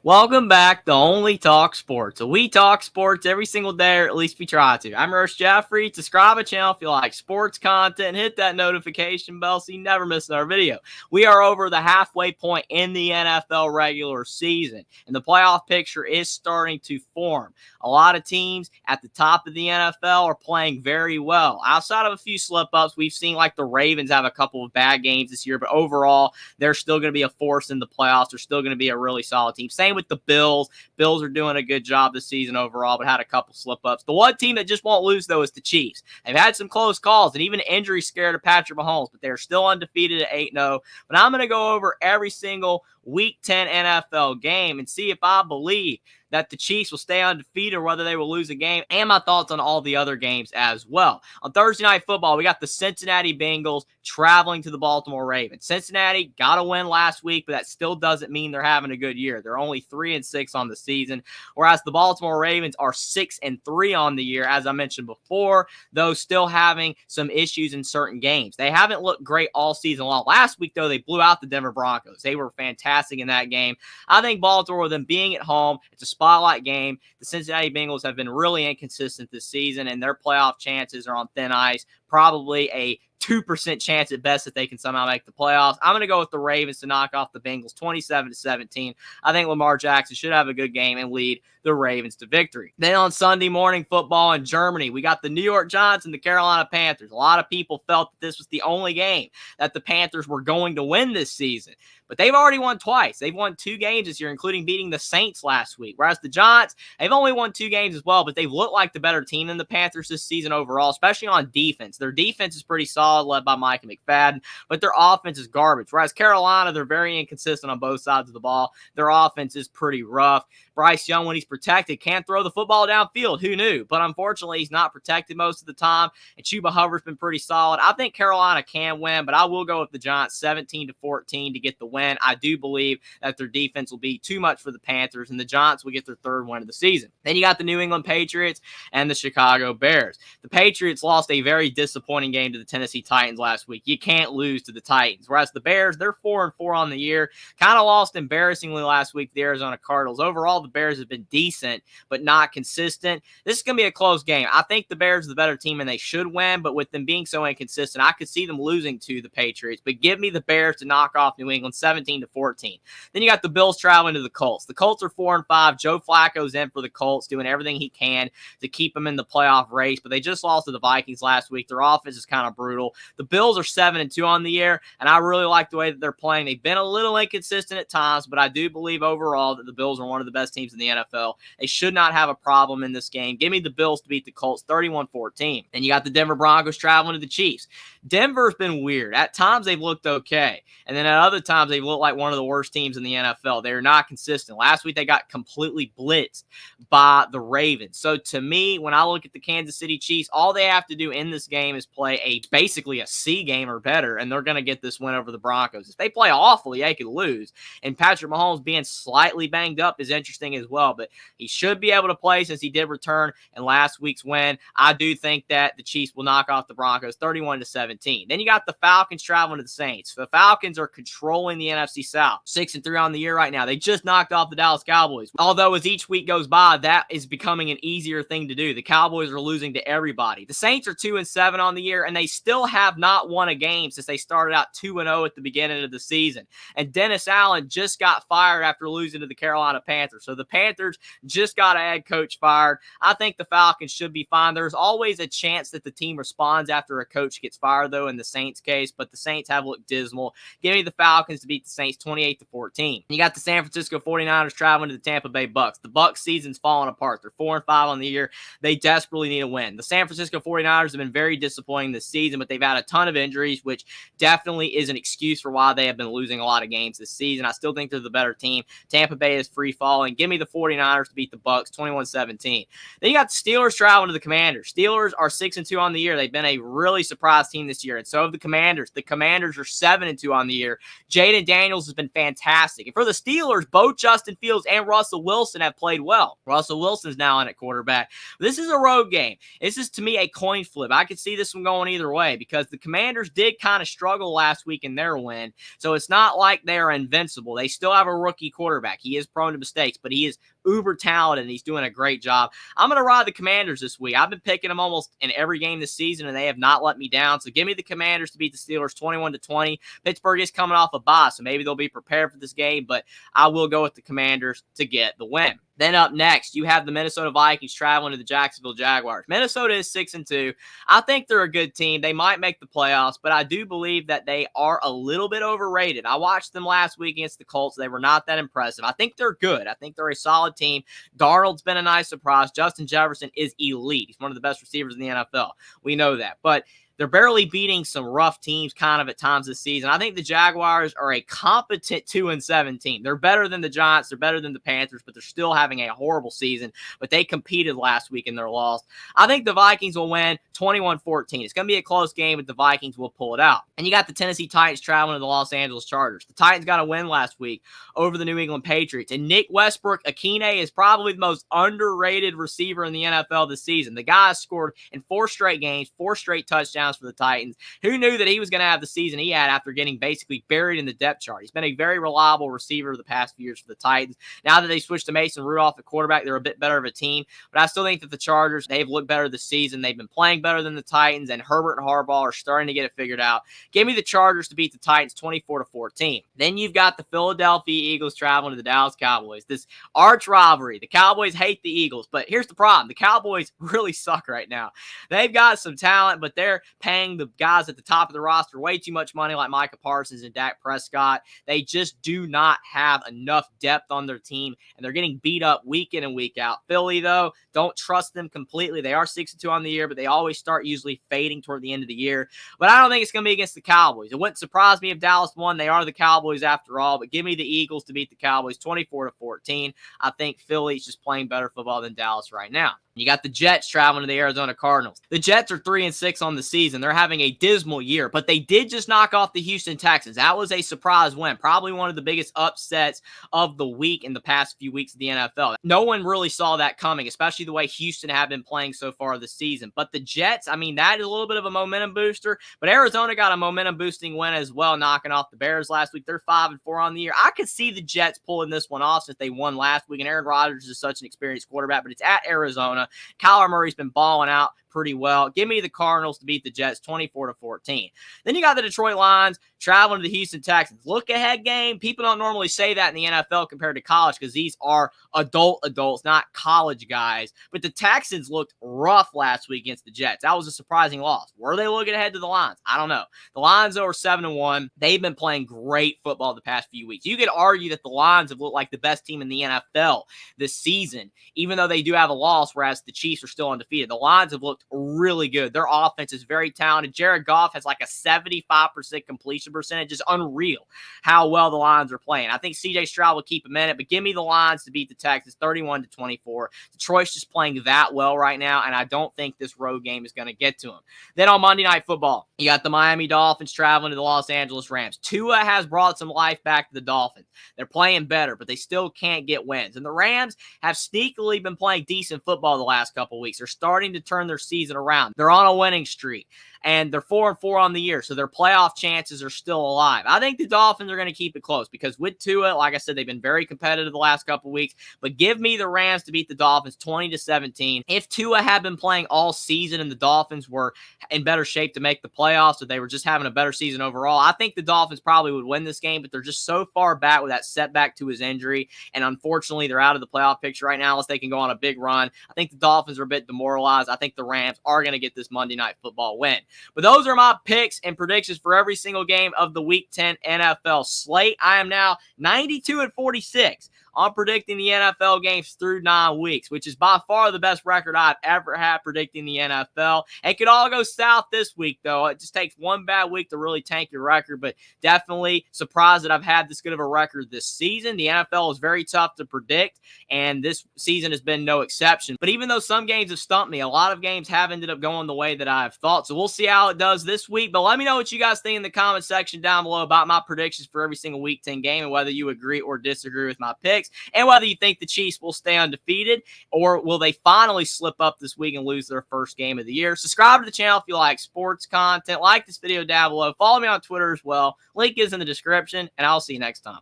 Welcome back to Only Talk Sports. So we talk sports every single day, or at least we try to. I'm Russ Jeffrey. Subscribe to the channel if you like sports content and hit that notification bell so you never miss another video. We are over the halfway point in the NFL regular season, and the playoff picture is starting to form. A lot of teams at the top of the NFL are playing very well. Outside of a few slip-ups, we've seen like the Ravens have a couple of bad games this year, but overall, they're still going to be a force in the playoffs. They're still going to be a really solid team. Same with the Bills. Bills are doing a good job this season overall, but had a couple slip-ups. The one team that just won't lose, though, is the Chiefs. They've had some close calls and even injury scared of Patrick Mahomes, but they're still undefeated at 8-0. But I'm going to go over every single Week 10 NFL game and see if I believe that the Chiefs will stay undefeated or whether they will lose a game, and my thoughts on all the other games as well. On Thursday Night Football, we got the Cincinnati Bengals traveling to the Baltimore Ravens. Cincinnati got a win last week, but that still doesn't mean they're having a good year. They're only 3-6 on the season, whereas the Baltimore Ravens are 6-3 on the year, as I mentioned before, though still having some issues in certain games. They haven't looked great all season long. Last week, though, they blew out the Denver Broncos. They were fantastic in that game. I think Baltimore, with them being at home, it's a spotlight game. The Cincinnati Bengals have been really inconsistent this season, and their playoff chances are on thin ice. Probably a 2% chance at best that they can somehow make the playoffs. I'm going to go with the Ravens to knock off the Bengals 27-17. I think Lamar Jackson should have a good game and lead the Ravens to victory. Then on Sunday morning football in Germany, we got the New York Giants and the Carolina Panthers. A lot of people felt that this was the only game that the Panthers were going to win this season, but they've already won twice. They've won 2 games this year, including beating the Saints last week, whereas the Giants, they've only won 2 games as well, but they've looked like the better team than the Panthers this season overall, especially on defense. Their defense is pretty solid, led by Micah McFadden, but their offense is garbage, whereas Carolina, they're very inconsistent on both sides of the ball. Their offense is pretty rough. Bryce Young, when he's protected, can't throw the football downfield. Who knew? But unfortunately, he's not protected most of the time, and Chuba Hubbard's been pretty solid. I think Carolina can win, but I will go with the Giants 17-14 to get the win. I do believe that their defense will be too much for the Panthers, and the Giants will get their 3rd win of the season. Then you got the New England Patriots and the Chicago Bears. The Patriots lost a very disappointing game to the Tennessee Titans last week. You can't lose to the Titans, whereas the Bears, they're 4-4 on the year. Kind of lost embarrassingly last week to the Arizona Cardinals. Overall, the Bears have been decent, but not consistent. This is going to be a close game. I think the Bears are the better team and they should win, but with them being so inconsistent, I could see them losing to the Patriots. But give me the Bears to knock off New England 17-14. Then you got the Bills traveling to the Colts. The Colts are 4-5. Joe Flacco's in for the Colts, doing everything he can to keep them in the playoff race, but they just lost to the Vikings last week. Their offense is kind of brutal. The Bills are 7-2 on the year, and I really like the way that they're playing. They've been a little inconsistent at times, but I do believe overall that the Bills are one of the best teams in the NFL. They should not have a problem in this game. Give me the Bills to beat the Colts 31-14. Then you got the Denver Broncos traveling to the Chiefs. Denver's been weird. At times they've looked okay, and then at other times they've looked like one of the worst teams in the NFL. They're not consistent. Last week they got completely blitzed by the Ravens. So to me, when I look at the Kansas City Chiefs, all they have to do in this game is play basically a C game or better, and they're going to get this win over the Broncos. If they play awfully, they could lose. And Patrick Mahomes being slightly banged up is interesting as well, but he should be able to play since he did return in last week's win. I do think that the Chiefs will knock off the Broncos 31-17. Then you got the Falcons traveling to the Saints. The Falcons are controlling the NFC South. 6-3 on the year right now. They just knocked off the Dallas Cowboys. Although as each week goes by, that is becoming an easier thing to do. The Cowboys are losing to everybody. The Saints are 2-7 on the year, and they still have not won a game since they started out 2-0 at the beginning of the season. And Dennis Allen just got fired after losing to the Carolina Panthers. So the Panthers just got a head coach fired. I think the Falcons should be fine. There's always a chance that the team responds after a coach gets fired, though, in the Saints case, but the Saints have looked dismal. Give me the Falcons to beat the Saints 28-14. You got the San Francisco 49ers traveling to the Tampa Bay Bucks. The Bucks season's falling apart. They're 4-5 on the year. They desperately need a win. The San Francisco 49ers have been very disappointing this season, but they've had a ton of injuries, which definitely is an excuse for why they have been losing a lot of games this season. I still think they're the better team. Tampa Bay is free falling. Give me the 49ers to beat the Bucks 21-17. Then you got the Steelers traveling to the Commanders. Steelers are 6-2 on the year. They've been a really surprise team this year, and so have the Commanders. The Commanders are 7-2 on the year. Jaden Daniels has been fantastic. And for the Steelers, both Justin Fields and Russell Wilson have played well. Russell Wilson's now in at quarterback. This is a road game. This is, to me, a coin flip. I could see see this one going either way because the Commanders did kind of struggle last week in their win. So it's not like they're invincible. They still have a rookie quarterback. He is prone to mistakes, but he is uber talented and he's doing a great job. I'm going to ride the Commanders this week. I've been picking them almost in every game this season and they have not let me down. So give me the Commanders to beat the Steelers 21-20. Pittsburgh is coming off a bye, so maybe they'll be prepared for this game, but I will go with the Commanders to get the win. Then up next, you have the Minnesota Vikings traveling to the Jacksonville Jaguars. Minnesota is 6-2. I think they're a good team. They might make the playoffs, but I do believe that they are a little bit overrated. I watched them last week against the Colts. They were not that impressive. I think they're good. I think they're a solid team. Darnold's been a nice surprise. Justin Jefferson is elite. He's one of the best receivers in the NFL. We know that. But they're barely beating some rough teams kind of at times this season. I think the Jaguars are a competent 2-7 team. They're better than the Giants. They're better than the Panthers, but they're still having a horrible season. But they competed last week and they're lost. I think the Vikings will win 21-14. It's going to be a close game, but the Vikings will pull it out. And you got the Tennessee Titans traveling to the Los Angeles Chargers. The Titans got a win last week over the New England Patriots. And Nick Westbrook-Akine is probably the most underrated receiver in the NFL this season. The guy scored in 4 straight games, 4 straight touchdowns for the Titans. Who knew that he was going to have the season he had after getting basically buried in the depth chart? He's been a very reliable receiver the past few years for the Titans. Now that they switched to Mason Rudolph at quarterback, they're a bit better of a team. But I still think that the Chargers, they've looked better this season. They've been playing better than the Titans, and Herbert and Harbaugh are starting to get it figured out. Give me the Chargers to beat the Titans 24-14. Then you've got the Philadelphia Eagles traveling to the Dallas Cowboys. This arch rivalry. The Cowboys hate the Eagles, but here's the problem. The Cowboys really suck right now. They've got some talent, but they're paying the guys at the top of the roster way too much money like Micah Parsons and Dak Prescott. They just do not have enough depth on their team, and they're getting beat up week in and week out. Philly, though, don't trust them completely. They are 6-2 on the year, but they always start usually fading toward the end of the year. But I don't think it's going to be against the Cowboys. It wouldn't surprise me if Dallas won. They are the Cowboys after all, but give me the Eagles to beat the Cowboys 24-14. I think Philly's just playing better football than Dallas right now. You got the Jets traveling to the Arizona Cardinals. The Jets are 3-6 on the season. They're having a dismal year, but they did just knock off the Houston Texans. That was a surprise win. Probably one of the biggest upsets of the week in the past few weeks of the NFL. No one really saw that coming, especially the way Houston have been playing so far this season. But the Jets, I mean, that is a little bit of a momentum booster, but Arizona got a momentum boosting win as well, knocking off the Bears last week. They're 5-4 on the year. I could see the Jets pulling this one off since they won last week, and Aaron Rodgers is such an experienced quarterback, but it's at Arizona. Kyler Murray's been balling out pretty well. Give me the Cardinals to beat the Jets 24-14. Then you got the Detroit Lions traveling to the Houston Texans. Look ahead game. People don't normally say that in the NFL compared to college because these are adults, not college guys. But the Texans looked rough last week against the Jets. That was a surprising loss. Were they looking ahead to the Lions? I don't know. The Lions are 7-1. They've been playing great football the past few weeks. You could argue that the Lions have looked like the best team in the NFL this season, even though they do have a loss, whereas the Chiefs are still undefeated. The Lions have looked really good. Their offense is very talented. Jared Goff has like a 75% completion percentage. It's unreal how well the Lions are playing. I think CJ Stroud will keep him in it, but give me the Lions to beat the Texans 31-24. Detroit's just playing that well right now, and I don't think this road game is going to get to them. Then on Monday Night Football, you got the Miami Dolphins traveling to the Los Angeles Rams. Tua has brought some life back to the Dolphins. They're playing better, but they still can't get wins. And the Rams have sneakily been playing decent football the last couple of weeks. They're starting to turn their season around. They're on a winning streak, and they're 4-4 on the year, so their playoff chances are still alive. I think the Dolphins are going to keep it close because with Tua, like I said, they've been very competitive the last couple of weeks, but give me the Rams to beat the Dolphins 20-17. If Tua had been playing all season and the Dolphins were in better shape to make the playoffs, or they were just having a better season overall, I think the Dolphins probably would win this game, but they're just so far back with that setback to his injury, and unfortunately, they're out of the playoff picture right now unless they can go on a big run. I think the Dolphins are a bit demoralized. I think the Rams are going to get this Monday Night Football win. But those are my picks and predictions for every single game of the Week 10 NFL slate. I am now 92-46 on predicting the NFL games through 9 weeks, which is by far the best record I've ever had predicting the NFL. It could all go south this week, though. It just takes one bad week to really tank your record, but definitely surprised that I've had this good of a record this season. The NFL is very tough to predict, and this season has been no exception. But even though some games have stumped me, a lot of games have ended up going the way that I've thought. So we'll see how it does this week, but let me know what you guys think in the comment section down below about my predictions for every single Week 10 game and whether you agree or disagree with my picks. picks, and whether you think the Chiefs will stay undefeated or will they finally slip up this week and lose their first game of the year. Subscribe to the channel if you like sports content. Like this video down below. Follow me on Twitter as well. Link is in the description, and I'll see you next time.